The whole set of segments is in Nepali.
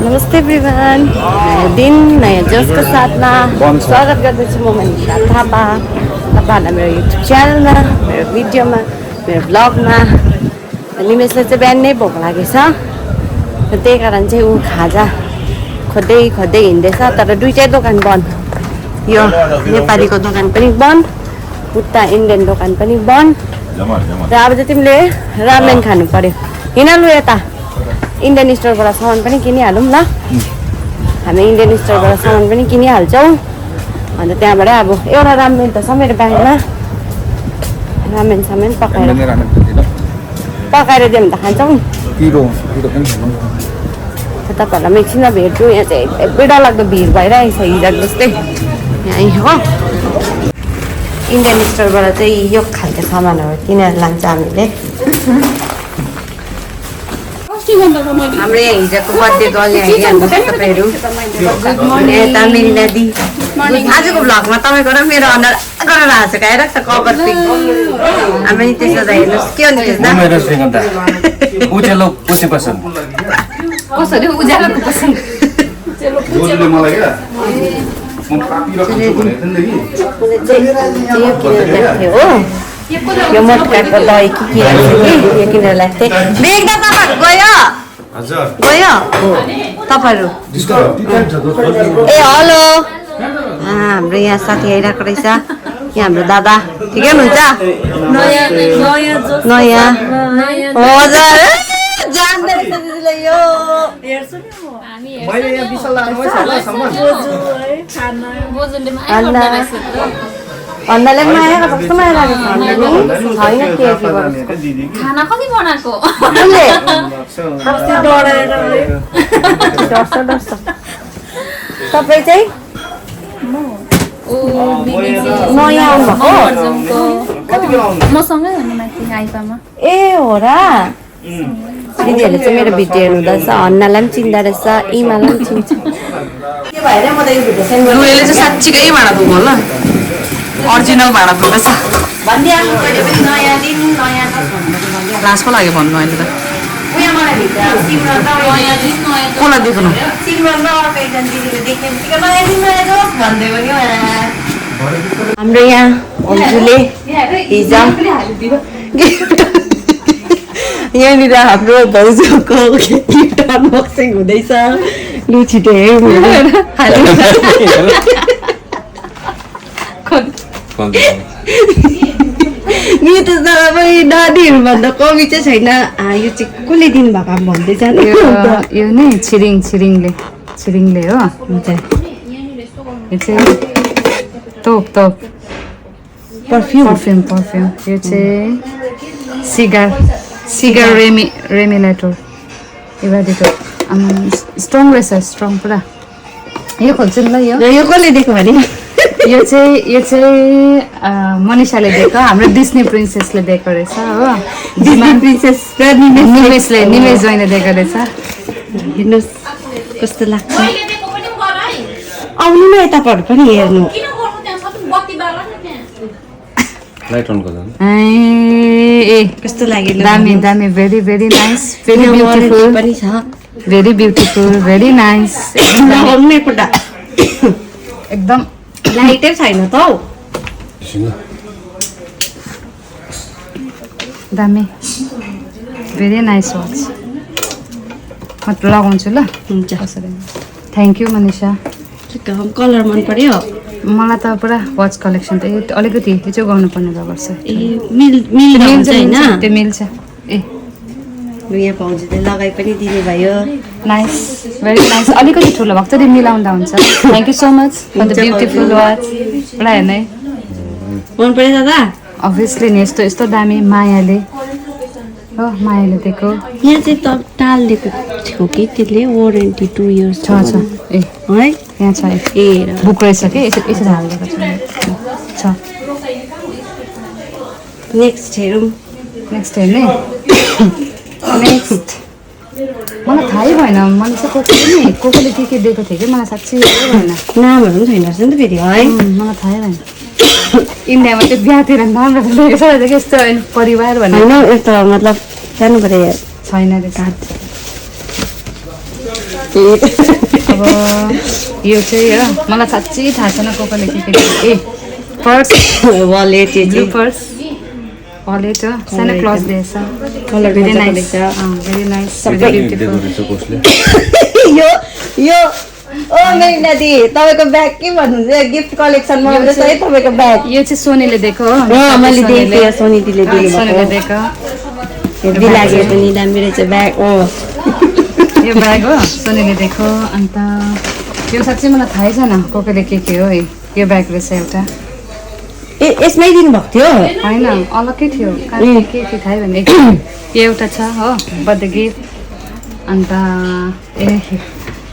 नमस्ते एभ्रिवान, नयाँ दिन नयाँ जोसको साथमा स्वागत गर्दछु म मनिषा थापा तपाईँहरूलाई मेरो युट्युब च्यानलमा, मेरो भिडियोमा, मेरो ब्लगमा। निमेशलाई चाहिँ बिहान नै भोक लागेछ, त्यही कारण चाहिँ ऊ खाजा खोज्दै खोज्दै हिँड्दैछ। तर दुइटै दोकान बन्द, यो नेपालीको दोकान पनि बन्द, उता इन्डियन दोकान पनि बन्द। र अब चाहिँ तिमीले रामेन खानु पर्यो। हिँड लु यता, इन्डियन स्टोरबाट सामान पनि किनिहालौँ ल। हामी इन्डियन स्टोरबाट सामान पनि किनिहाल्छौँ। अन्त त्यहाँबाट अब एउटा रामेन त छ मेरो ब्यागमा, रामेन सामेन पकाएर दियो भने त खान्छौँ। तपाईँहरूलाई म एकछिनमा भेट्छु। यहाँ चाहिँ एकदमै डरलाग्दो भिड भइरहेको छ हिजो जस्तै यहीँ हो। इन्डियन स्टोरबाट चाहिँ यो खालको सामानहरू किनेर लान्छ हामीले। हाम्रो यहाँ हिजोको बर्थडेको अघि आइहाल्नुहोस् तपाईँहरू। यता मेरी नादी आजको भ्लगमा तपाईँको र मेरो अनुहार गरेर हाँसेको आइरहेको छ कभर पिक। हामी नि त्यसो त हेर्नुहोस् के हो नि कसरी उज्यालोको पसन्द हो। यो मटकाको दही के राख्छ कि यो किनेर लाग्थेँ। देख्दा तपाईँहरू गयो गयो तपाईँहरू। ए हेलो, हाम्रो यहाँ साथी आइरहेको रहेछ। यहाँ हाम्रो दादा ठिकै हुनुहुन्छ? नयाँ हजुर जान्दै रहेछ दिदीले यो। भन्दाले माया कस्तो माया लागेको छैन के खाना कति बनाएको तपाईँ चाहिँ नयाँ आउनुभएको मसँगै हो नि माथि आइपामा। ए हो र। दिदीहरूले चाहिँ मेरो भिडियो हेर्नुहुँदैछ, अन्नालाई पनि चिन्दा रहेछ, इमालाई पनि चिन्छ। के भएर म त यो भिडियो सेन्ड गर्छु। दुवैले चाहिँ साँच्चीकै भाँडा धुनु होला, अरिजिनल भाँडा धुँदैछ। भनिदिइहाल्नु कहिले पनि नयाँ दिन नयाँ लाज पो लाग्यो भन्नु अहिले त। उयो मलाई भित्र सिमरन नयाँ दिन नयाँ कसलाई देख्नु? सिमरन र अर्को एकजना दिदीले देख्यो भने नयाँ दिन नयाँ जोस भन्दै पनि हाम्रो यहाँ अन्जुले हिजो यहाँनिर हाम्रो भाउजूको गिफ्ट अनबक्सिङ हुँदैछ। लु छिटो हेरौँ। यो त तपाईँ नानीहरूभन्दा कमी चाहिँ छैन। यो चाहिँ कसले दिनुभएको भन्दैछ यो नि छिरिङले हो। हुन्छ यो चाहिँ तोप पर्फ्युम। यो चाहिँ सिगार रेमिलेटर एबादिको स्ट्रङ रहेछ, स्ट्रङ पुरा। यो खोल्छु नि ल। यो कसले दिएको भने यो चाहिँ मनिषाले दिएको, हाम्रो डिस्नी प्रिन्सेसले दिएको रहेछ हो। डिस्नी प्रिन्सेस र निमेश जोइनले दिएको रहेछ। हेर्नुहोस् कस्तो लाग्छ। आउनु न यतापट्टि पनि हेर्नु। कस्तो लाग्यो? दामी भेरी नाइस, भेरी ब्युटिफुल पनि छ। Very beautiful, very nice. एकदम लाइटै छैन त हौ। दामी भेरी नाइस वाच। म लगाउँछु ल। हुन्छ थ्याङ्क यू मनिषा। कलर मन पर्यो मलाई त पुरा वाच कलेक्सन त अलिकति यो चाहिँ गर्नुपर्ने भएको छ। ए मिल्छ होइन? त्यो मिल्छ। ए यहाँ भाउजूले लगाइ पनि दिनुभयो। Nice, very nice. अलिकति ठुलो भएको चाहिँ मिलाउँदा हुन्छ। Thank you so much for the beautiful watch. पुरा हेर्ने मन पर्यो दादा? अभियसली नि यस्तो दामी मायाले दिएको। यहाँ चाहिँ टाल दिएको थियो कि त्यसले वारेन्टी 2 इयर्स छ। ए है यहाँ छ। ए बुक रहेछ कि यसरी हालिदिएको छ। नेक्स्ट हेरौँ। नेक्स्ट हेर्ने नेक्स्ट मलाई थाहै भएन। मैले चाहिँ कसले के दिएको थियो कि मलाई साँच्चै थाहै भएन। नामहरू पनि छैन रहेछ नि त फेरि है। मलाई थाहै भएन। इन्डियामा चाहिँ बिहातिर राम्रो देखेको छ यस्तो परिवार भन्ने होइन। यस्तो मतलब जानु पर्यो छैन रहेछ। अब यो चाहिँ हो मलाई साँच्चै थाहा छैन कसले के ए purse wallet blue purse wallet हो सानो क्लज दिएछ colour very nice very nice यो यो ओ मेरिना दी तपाईको ब्याग के भन्नुहुन्छ गिफ्ट कलेक्सनमा आउँदैछ है तपाईको ब्याग यो चाहिँ सोनीले दिएको हो मैले देखेँ सोनी दिले सोनीले दिएको हेभी लाग्यो पनि दामी रहेछ ब्याग हो यो ब्याग हो सोनीले दिएको अन्त यो साँच्चै मलाई थाहै छैन कसले के हो है यो ब्याग रहेछ एउटा ए यसमै दिनु भएको थियो होइन अलग्गै थियो के थाहै भने यो एउटा छ हो बर्थडे गिफ्ट अन्त ए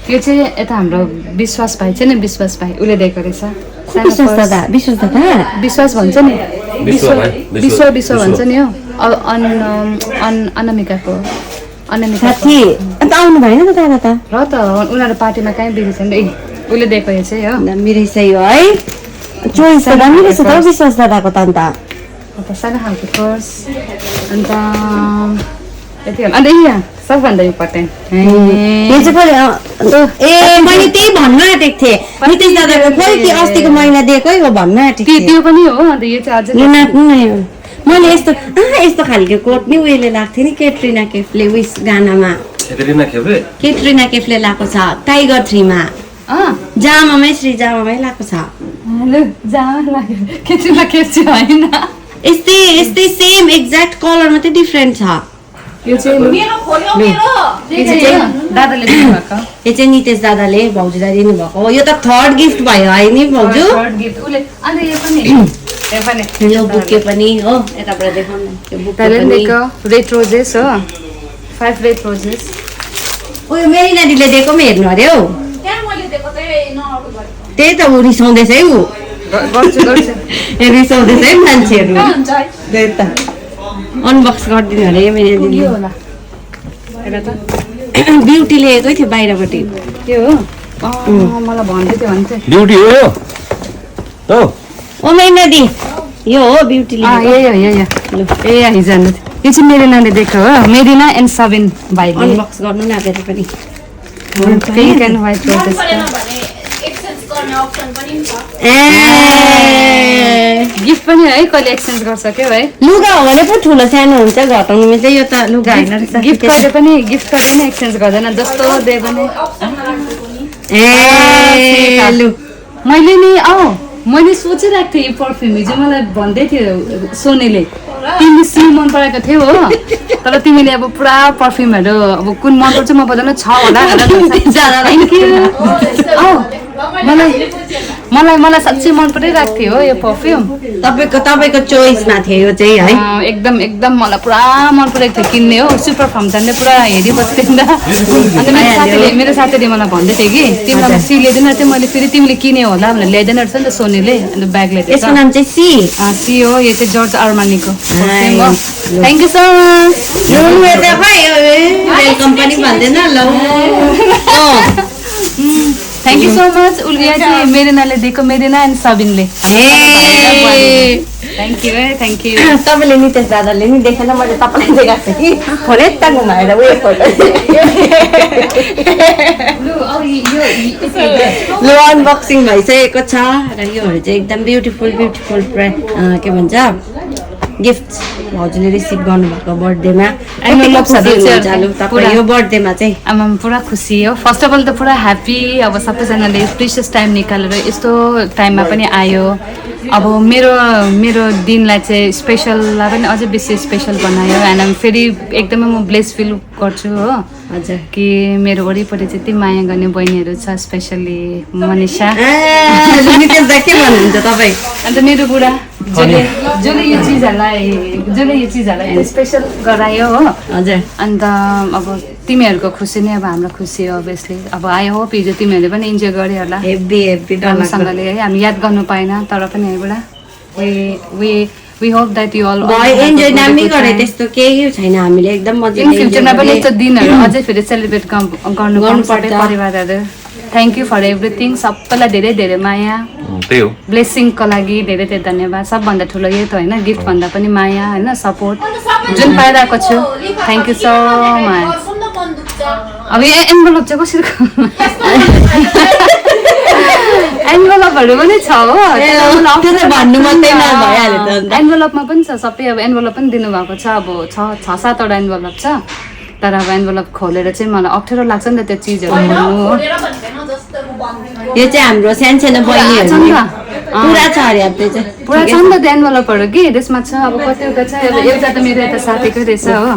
यो चाहिँ यता हाम्रो विश्वास भाइ चाहिँ नि विश्वास भाइ उसले दिएको रहेछ विश्वास भन्छ नि विश्व भन्छ नि हो अनामिकाको अनामिका अन्त आउनु भएन त दादा त र त उनीहरू पार्टीमा कहीँ बिग्रेछ नि उसले दिएको यो चाहिँ हो दामी रहेछ यो है चोइस त दामी रहेछ त विश्वास दादाको त अन्त सानो खालको पर्स अन्त यति हो अन्त यहाँ सबभन्दा इम्पोर्टेन्ट यो चाहिँ ए मैले त्यही भन्न आँटेको थिएँ नितेश दादाको खोइ कि अस्तिको महिना दिएकै हो भन्न आँटेको थिएँ त्यो पनि हो अन्त यो चाहिँ अझै नाच्नु न मैले यस्तो खालको कोट नि उयोले लाग्थ्यो नि केट्रिना केफले उयस गानामा केट्रिना केफले लगाएको छ टाइगर 3 मा जामामै श्री जामामै लगाएको छ केट्रिना केफ चाहिँ होइन यस्तै सेम एक्ज्याक्ट कलर मात्रै डिफरेन्ट छ यो चाहिँ दादाले दिनुभएको यो चाहिँ नितेश दादाले भाउजूलाई दिनुभएको हो यो त थर्ड गिफ्ट भयो है नि भाउजू यो बुके पनि हो यताबाट देखाउनु यो बुके पनि रेड रोजेस हो 5 रेड रोजेस उयो मेरिना दिदीले दिएको पनि हेर्नु अरे हौ त्यही त ऊ रिसाउँदैछ है ऊ रिसाउँदैछ है मान्छेहरू त्यही त अनबक्स गरिदिनु अरे मेरिना दिदी ब्युटी ल्याएकै थियो बाहिरपट्टि त्यो हो मलाई भन्दै थियो भने चाहिँ ब्युटी हो हो ओ मेरिना दी यो हो ब्युटी ल्याएको ए हिजो यो चाहिँ मेरिनाले दिएको हो मेरिना एन्ड सबिन भाइले अनबक्स गर्नु न फेरि पनि pink and white roses gift पनि है कहिले एक्सचेन्ज गर्छ क्या है लुगा हो भने पो ठुलो सानो हुन्छ घटाउनुमा चाहिँ यो त लुगा होइन रहेछ गिफ्ट गर्दै पनि एक्सचेन्ज गर्दैन जस्तो दे पनि मैले नि मैले सोचिरहेको थिएँ यो पर्फ्युम हिजो मलाई भन्दै थियो सोनीले तिमी सी मन पराएको थियो हो तर तिमीले अब पुरा पर्फ्युमहरू अब कुन मन पर्छ म पर्दैन छ होला मलाई साँच्चै मन परिरहेको थियो हो यो पर्फ्युम तपाईँको चोइसमा थियो यो चाहिँ है एकदम मलाई पुरा मन परेको थियो किन्ने हो सुपर फर्म जान्ने पुरा हेरिबस्थेँ नि त अन्त मेरो साथीले मलाई भन्दै थियो कि तिमीलाई सी ल्याइदिन चाहिँ मैले फेरि तिमीले किने होला भनेर ल्याइदिन रहेछ नि त सोनीले अन्त ब्याग ल्याइदिएछ यसको नाम चाहिँ सी हो यो चाहिँ जर्ज अर्मानीको thank you so much thank you so much उसले चाहिँ मेरिनाले दिएको मेरिना एन्ड सबिनले थ्याङ्क यू तपाईँले नितेश दादाले नि देखेन मैले तपाईँलाई देखाएको थिएँ कि फोन यता घुमाएर उयो फोटो लो अनबक्सिङ भइसकेको छ र योहरू चाहिँ एकदम ब्युटिफुल के भन्छ गिफ्ट भाउजूले रिसिभ गर्नुभएको बर्थडेमा यो बर्थडेमा चाहिँ आमा पुरा खुसी हो फर्स्ट अफ अल त पुरा ह्याप्पी अब सबैजनाले प्रिसियस टाइम निकालेर यस्तो टाइममा पनि आयो अब मेरो दिनलाई चाहिँ स्पेसललाई पनि अझै बेसी स्पेसल बनायो एन्ड फेरि एकदमै म ब्लेस फिल गर्छु हो हजुर कि मेरो वरिपरि चाहिँ यति माया गर्ने बहिनीहरू छ स्पेसली मनिषा के भन्नुहुन्छ तपाईँ अन्त मेरो बुढा जसले यो चिजहरूलाई स्पेसल गरायो हो हजुर अन्त अब तिमीहरूको खुसी नै अब हाम्रो खुसी हो अभियसली अब आयो हो हिजो तिमीहरूले पनि इन्जोय गर्यो होला राम्रोसँगले है हामी याद गर्नु पाएन तर पनि है बुढा we hope that you all enjoy दामी गरे त्यस्तो केही छैन हामीले एकदम मजाले फ्युचरमा पनि यस्तो दिनहरू अझै फेरि सेलिब्रेट गर्नु पर्छ परिवारहरू थ्याङ्क यू फर एभ्रिथिङ सबैलाई धेरै धेरै माया त्यही हो ब्लेसिङको लागि धेरै धेरै धन्यवाद सबभन्दा ठुलो यही त होइन गिफ्ट भन्दा पनि माया होइन सपोर्ट जुन पाइरहेको छु थ्याङ्क यू सो मच अब यो एन्भलप चाहिँ कसरी एन्भलपहरू पनि छ हो भन्नु मात्रै भइहाल्यो त एन्भलपमा पनि छ सबै अब एन्भलप पनि दिनुभएको छ अब 6-7 वटा एन्भलप छ तर अब एन्भलप खोलेर चाहिँ मलाई अप्ठ्यारो लाग्छ नि त त्यो चिजहरू खोल्नु हो यो चाहिँ हाम्रो सानो बहिनीहरू पुरा छ अरे अब त्यो चाहिँ पुरा छ नि त त्यो एन्भलपहरू कि त्यसमा छ अब कतिवटा छ अब एउटा त मेरो यता साथीकै रहेछ हो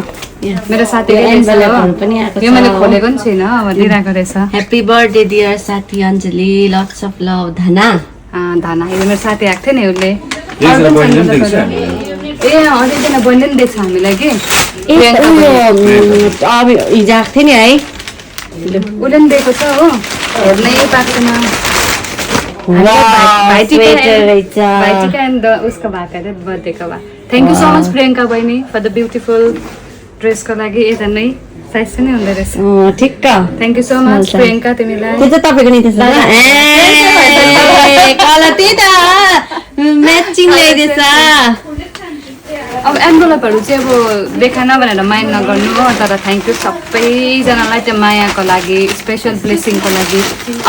मेरो साथीकै एन्भलपहरू पनि आएको छ यो मैले खोलेको पनि छुइनँ अब दिइरहेको रहेछ ह्याप्पी बर्थडे डियर साथी अञ्जली लट्स अफ लभ धना धाना यो मेरो साथी आएको थियो नि उसले ए अझैजना बहिनीले पनि दिएछ हामीलाई कि हिजो आएको थियो नि है उसले पनि दिएको छ हो हेर्नै पाएको छैन भाइटिका एन्ड उसको भएको अरे बर्थडेको भए thank you so much Priyanka बहिनी फर द ब्युटिफुल ड्रेसको लागि यता नै साइज पनि हुँदो रहेछ ठिक्क thank you so much Priyanka तिमीलाई त्यो चाहिँ तपाईँको नि त्यसो म्याचिङ ल्याइदिएछ अब एन्भलपहरू चाहिँ अब देखा नभनेर माया नगर्नु हो तर थ्याङ्क यू सबैजनालाई त्यो मायाको लागि स्पेसल ब्लेसिङको लागि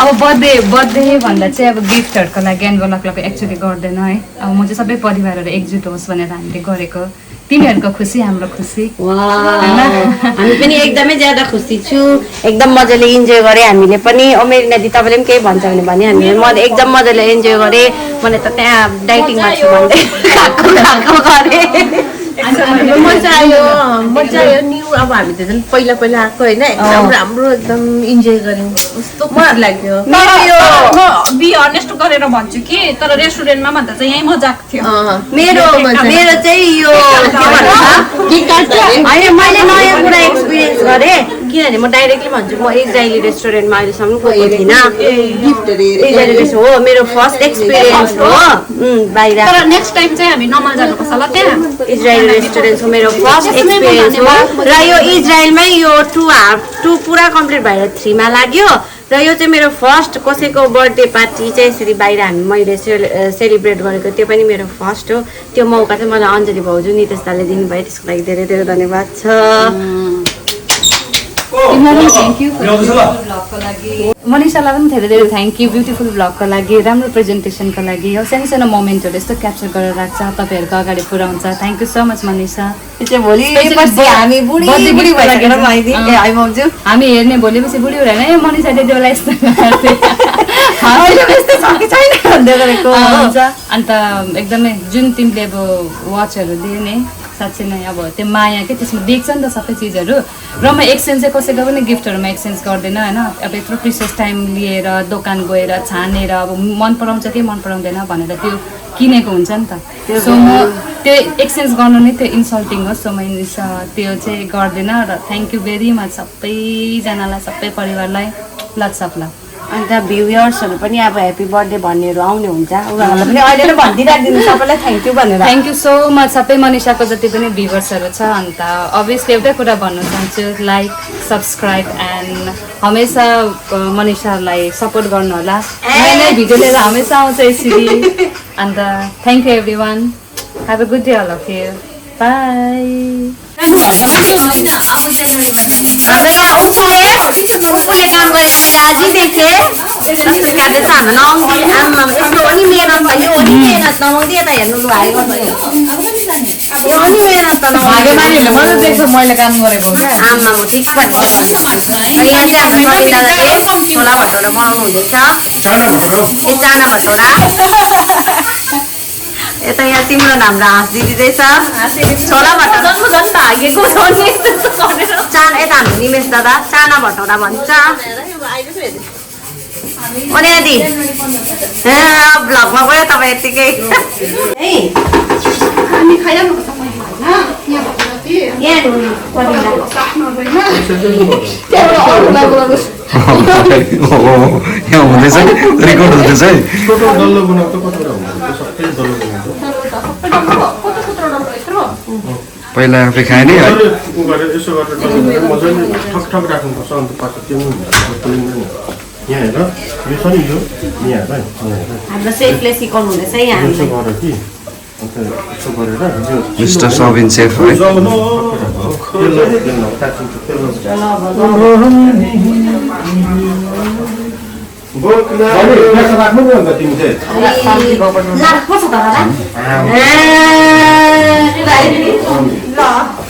अब बर्थडे भन्दा चाहिँ अब गिफ्टहरूको लागि एन्भलपलाई एक्चुअली गर्दैन है अब म चाहिँ सबै परिवारहरू एकजुट होस् भनेर हामीले गरेको तिमीहरूको खुसी हाम्रो खुसी हामी पनि एकदमै ज्यादा खुसी छु एकदम मजाले इन्जोय गरेँ हामीले पनि मेरी नाति तपाईँले पनि केही भन्छ भने हामीले म एकदम मजाले इन्जोय गरेँ मैले त त्यहाँ डाइटिङमा छु भन्दै खाएको गरेँ मजा आयो न्यू अब हामी त झन् पहिला आएको होइन एकदम राम्रो एकदम इन्जोय गऱ्यौँ कस्तो खुसी लाग्यो बी अनेस्ट गरेर भन्छु कि तर रेस्टुरेन्टमा भन्दा चाहिँ यहीँ मजाको थियो मेरो चाहिँ यो मैले नयाँ कुरा एक्सपिरियन्स गरेँ किनभने म डाइरेक्टली भन्छु म इजरायली रेस्टुरेन्टमा अहिलेसम्म गएको थिइनँ हो मेरो फर्स्ट एक्सपिरियन्स हो बाहिर तर नेक्स्ट टाइम चाहिँ हामी नमाल जानुपर्छ ल त्यहाँ इजरायली रेस्टुरेन्टको मेरो फर्स्ट एक्सपिरियन्स हो र यो इजरायलमै यो 2 पुरा कम्प्लिट भएर 3 मा लाग्यो र यो चाहिँ मेरो फर्स्ट कसैको बर्थडे पार्टी चाहिँ यसरी बाहिर मैले सेलिब्रेट गरेको त्यो पनि मेरो फर्स्ट हो त्यो मौका चाहिँ मलाई अञ्जली भाउजू नितेश दाले दिनुभयो त्यसको लागि धेरै धेरै धन्यवाद छ मनिषालाई पनि धेरै धेरै थ्याङ्क यू ब्युटिफुल ब्लगको लागि राम्रो प्रेजेन्टेसनको लागि हो सानो सानो मोमेन्टहरू यस्तो क्याप्चर गरेर राख्छ तपाईँहरूको अगाडि पुऱ्याउँछ thank you so much Manisha हामी हेर्ने भोलिपछि बुढी हुँदैन है मनिषा त्यति बेला यस्तो हुन्छ अन्त एकदमै जुन तिमीले अब वाचहरू दिए नि साँच्चै नै अब त्यो माया के त्यसमा देख्छ नि त सबै चिजहरू र म एक्सचेन्ज चाहिँ कसैको पनि गिफ्टहरूमा एक्सचेन्ज गर्दैन होइन अब यत्रो प्रिसियस टाइम लिएर दोकान गएर छानेर अब मन पराउँछ कि मन पराउँदैन भनेर त्यो किनेको हुन्छ नि त सो म त्यो एक्सचेन्ज गर्नु नै त्यो इन्सल्टिङ हो सो मैले त्यो चाहिँ गर्दैन र थ्याङ्क यू भेरी मच सबैजनालाई सबै परिवारलाई लट्स अफ लभ अन्त भ्युयर्सहरू पनि अब ह्याप्पी बर्थडे भन्नेहरू आउने हुन्छ उनीहरूलाई पनि अहिले नै भनिदिइराखिदिनु सबैलाई थ्याङ्क यू भनेर थ्याङ्क यू सो मच सबै मनिषाको जति पनि भ्युवर्सहरू छ अन्त अभियसली एउटै कुरा भन्न चाहन्छु लाइक सब्सक्राइब एन्ड हमेसा मनिषालाई सपोर्ट गर्नु होला नयाँ नयाँ भिडियो लिएर हमेसा आउँछ यसरी अन्त thank you every one have a good day all of you bye उसले काम गरेको राजी देख्थे जस्तो काट्दैछ हाम्रो नआउँदै आम्मा यस्तो हो नि मेहनत भयो हो नि मेहनत नआउँदै यता हेर्नु लु हाई गर्नु यो नि मेहनत त मैले काम गरेको आम्मा म ठिक भयो यहाँ चाहिँ हाम्रो नवीन दादाले छोला भटौरा बनाउनु हुँदैछ ए चाना भटौरा यता यहाँ तिम्रो हाम्रो हाँस दिँदैछ छोला भटौरा चाना यता हाम्रो निमेश दादा चाना भटौरा भन्छ अनि आदि भ्लगमा गयो तपाईँ यत्तिकै यहाँ हुँदैछ रेकर्ड हुँदैछ है पहिला आफै खाए नि हाम्रो सेफले सिकाउनु हुँदैछ यहाँ मिस्टर सबिन सेफ है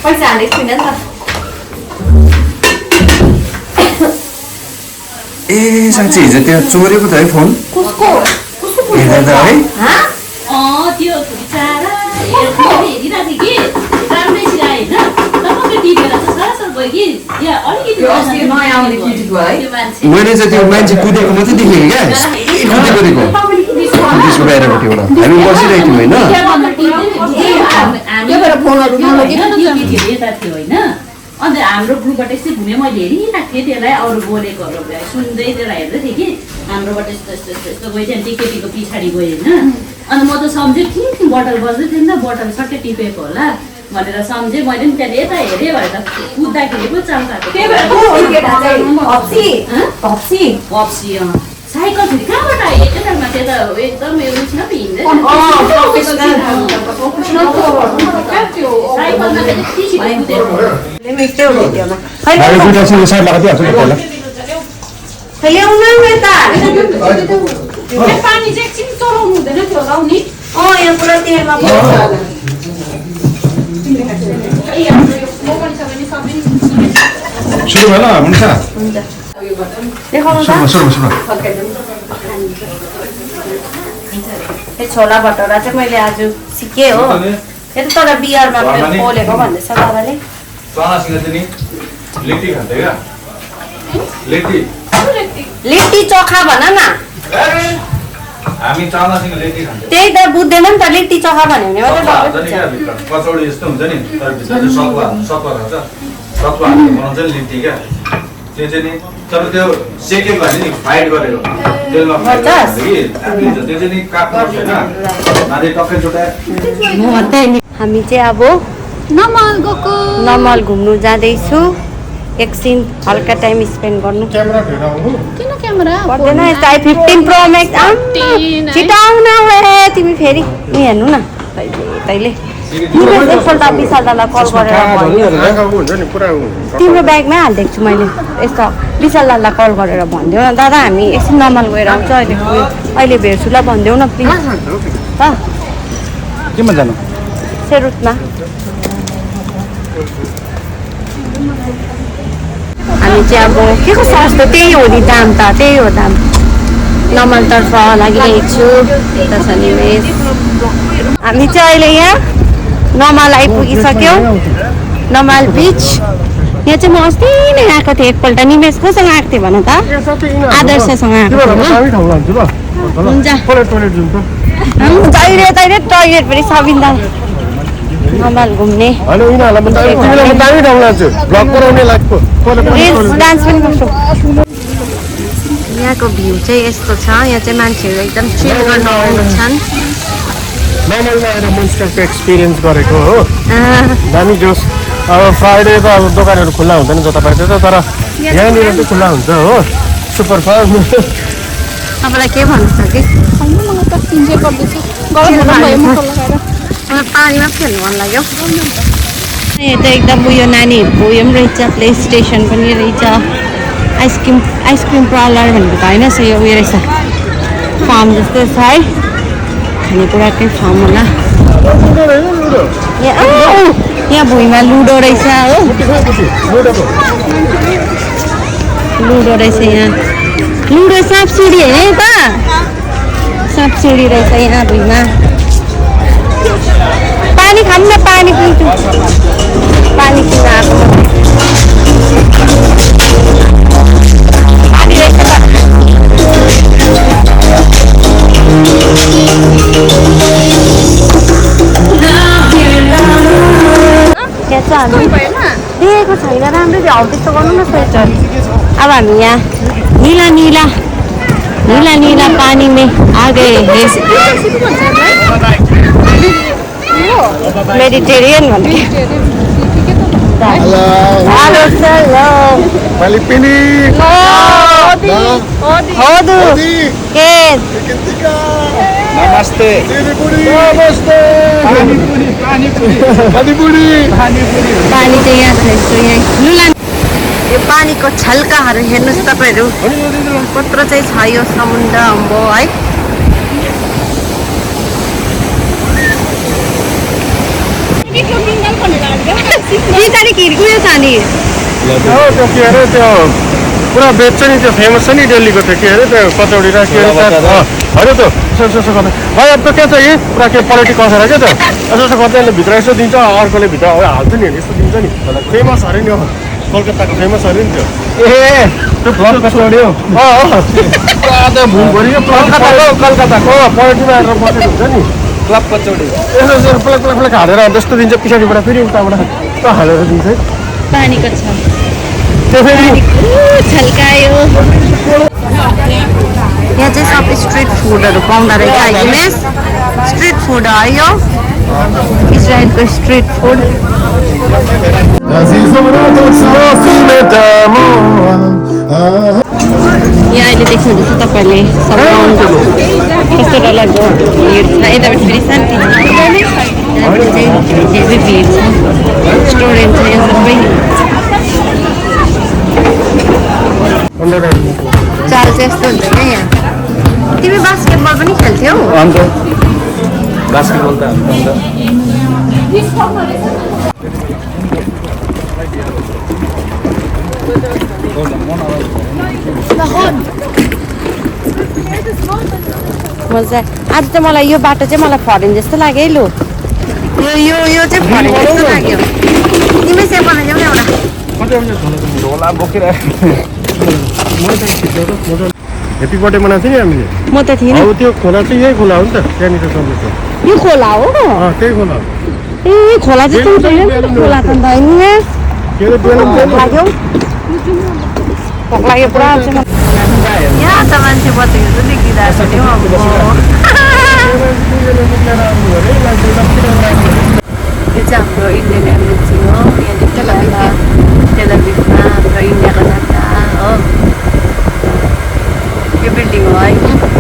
पैसा हालेको छुइनँ नि त ए साँच्ची हिजो त्यहाँ चोरेको त है फोन हेरेर त है त्यो बिचारा हेरिरहेको थिएँ कि राम्रै सिलाएँ होइन टपक्कै टिपेर चाहिँ सरासर गयो कि यहाँ अलिकति मैले चाहिँ त्यो मान्छे कुदेको मात्रै देखेँ क्या कुदेको त्यसको बाहिरपट्टिबाट हामी बसिरहेको थियौँ होइन यता थियो होइन अन्त हाम्रो ग्रुपबाट यस्तै घुमेँ मैले हेरिरहेको थिएँ त्यसलाई अरू बोलेकोहरू सुन्दै त्यसलाई हेर्दै थिएँ कि हाम्रोबाट यस्तो यस्तो यस्तो यस्तो गयो त्यहाँदेखि त्यो केटीको पछाडि गयो होइन अन्त म त सम्झेँ ठिक बटल बज्दै थियो नि त बटल सट्टै टिपेको होला भनेर सम्झेँ मैले पनि त्यहाँदेखि यता हेरेँ भएर त कुद्दाखेरि पो चाल्काएको साइकल फेरि कहाँबाट आयो एकैतालमा त्यो त एकदम उयसमा पो हिँड्दै पानी चाहिँ एकछिन चलाउनु हुँदैन थियो होला नि यहाँ पुरा तेलमा सुरु भयो ल हुन्छ छोला भटौरा चाहिँ मैले आज सिकेँ हो यो त तर बिहारमा पोलेको भन्दैछ बाबाले लिट्टी चोखा भन न हामी चानासँग लेटी खान्छौँ त्यही त बुझ्दैन नि त लिट्टी चोखा भन्यो भने मात्रै कचौडी यस्तो हुन्छ नि तर भित्र चाहिँ सतुवा खान्छ सतुवा बनाउँछ नि लिट्टी क्या त्यो चाहिँ नि तर त्यो सेकेको होइन नि फ्राइड गरेर तेलमा फ्राइड त्यो चाहिँ नि काट्नु छैन माथि टक्कै छुट्याए हामी चाहिँ अब नमल घुम्नु जाँदैछु एकछिन हल्का टाइम स्पेन्ड गर्नु पर्दैन यता 15 प्रो म्याक्स छिटाउन तिमी फेरि हेर्नु न तैँले एकपल्ट विशाल दादालाई कल गरेर तिम्रो ब्यागमै हालिदिएको छु मैले यस्तो विशाल दादालाई कल गरेर भनिदेऊ न दादा हामी एकछिन नमल गएर आउँछ अहिले भेट्छु ल भनिदेऊ न प्लिज त केमा जानु सेरुटमा हामी चाहिँ अब के को सस्तो त्यही हो नि दाम त त्यही हो दाम नमलतर्फ लागिरहेको छु यता छ निवेश हामी चाहिँ अहिले यहाँ नमाल आइपुगिसक्यौँ नमाल बिच यहाँ चाहिँ म अस्ति नै आएको थिएँ एकपल्ट निमेश कोसँग आएको थिएँ भन त आदर्शसँग आएको हुन्छ जहिले तहिले टोइलेट पनि सबिन्दा नमाल घुम्ने डान्स पनि गर्छु यहाँको भ्यू चाहिँ यस्तो छ यहाँ चाहिँ मान्छेहरू एकदम चिल गर्न आउँछन् नर्मलमा आएर मोन्स्टरको एक्सपिरियन्स गरेको हो दामी जोस अब फ्राइडे त अब दोकानहरू खुल्ला हुँदैन जतापाइ त्यता तर यहाँनिर चाहिँ खुल्ला हुन्छ हो सुपर फास्ट तपाईँलाई के भन्नु छ कि पानीमा खेल्नु मन लाग्यो यता एकदम उयो नानीहरूको उयो पनि रहेछ प्ले स्टेसन पनि रहेछ आइसक्रिम पार्लर भनेको त होइन यो उयो रहेछ फार्म जस्तो छ है खानेकुराकै फार्म होला यहाँ भुइँमा लुडो रहेछ हो लुडो रहेछ यहाँ लुडो साँपसिडी होइन त साँपसिडी रहेछ यहाँ भुइँमा पानी खाऊँ न पानी पिउँछु पानी किन आएको पानी रहेछ त्यहाँ चाहिँ हामी देखेको छैन राम्ररी हौ त्यस्तो गर्नु न स्वेटर अब हामी यहाँ नीला नीला नीला नीला पानी में आ गए मेडिटेरियन भन्ने हेलो चलो Malipili. Hodu. Yes. नमस्ते पानी चाहिँ यहाँ छ यस्तो यहाँ लुला यो पानीको छल्काहरू हेर्नुहोस् तपाईँहरू कत्रो चाहिँ छ यो समुद्र अम्बो है उयो छ नि त्यो के अरे त्यो पुरा बेच्छ नि त्यो फेमस छ नि दिल्लीको त्यो के अरे त्यो कचौडी र के अरे होइन त्यो यसो गर्दा भाइ अब त के छ यी पुरा के पोलिटिक कसेर क्या त यसो गर्दै भित्र यसो दिन्छ अर्कोले भित्र हाल्छ नि यस्तो दिन्छ नि फेमस अरे नि कलकत्ताको फेमस अरे नि त्यो त्यो फ्लर कचौडी हो पुरा त भुमभरि कलकत्ताको पोलिटीमा आएर बसेको हुन्छ नि क्लब कचौडी यसो यसो प्लक प्लक प्लक हालेर जस्तो दिन्छ पछाडिबाट फेरि उताबाट हालेर दिन्छ है पानीको छ त्यो फेरि छल्कायो यहाँ चाहिँ सबै स्ट्रिट फुडहरू पाउँदो रहेछ हिमेश स्ट्रिट फुड हो यो इजरायलको स्ट्रिट फुड यहाँ अहिले देख्नुहुँदैछ तपाईँले कस्तो डरलाग्दो भिड छ यताबाट फेरि शान्ति यहाँबाट चाहिँ हेभी भिड छ स्टुडेन्ट छ यहाँ सबै चाल चाहिँ यस्तो हुन्छ क्या यहाँ तिमी बास्केटबल पनि खेल्थ्यौ अन्त बास्केटबल त मजा आज त मलाई यो बाटो चाहिँ मलाई फरेन जस्तो लाग्यो है लु यो चाहिँ फरेन जस्तो लाग्यो तिमी चाहिँ बनाइदेऊ न एउटा झोला बोकेर हेप्पी बर्थडे मनाएको थियो नि हामीले म त थिइनँ अब त्यो खोला चाहिँ यही खोला हो नि त त्यहाँनिर चल्दैछ यो खोला हो त्यही खोला ए खोला चाहिँ हुँदैन खोला त अन्त होइन के अरे बेलुन लाग्यो भोक लाग्यो पुरा यहाँ त मान्छे बसेको चाहिँ देखिरहेको छ नि यो चाहिँ हाम्रो इन्डियन एम्बेसी हो यहाँ टेलभिभमा हाम्रो इन्डियाको झन्डा हो यो बिल्डिङ हो है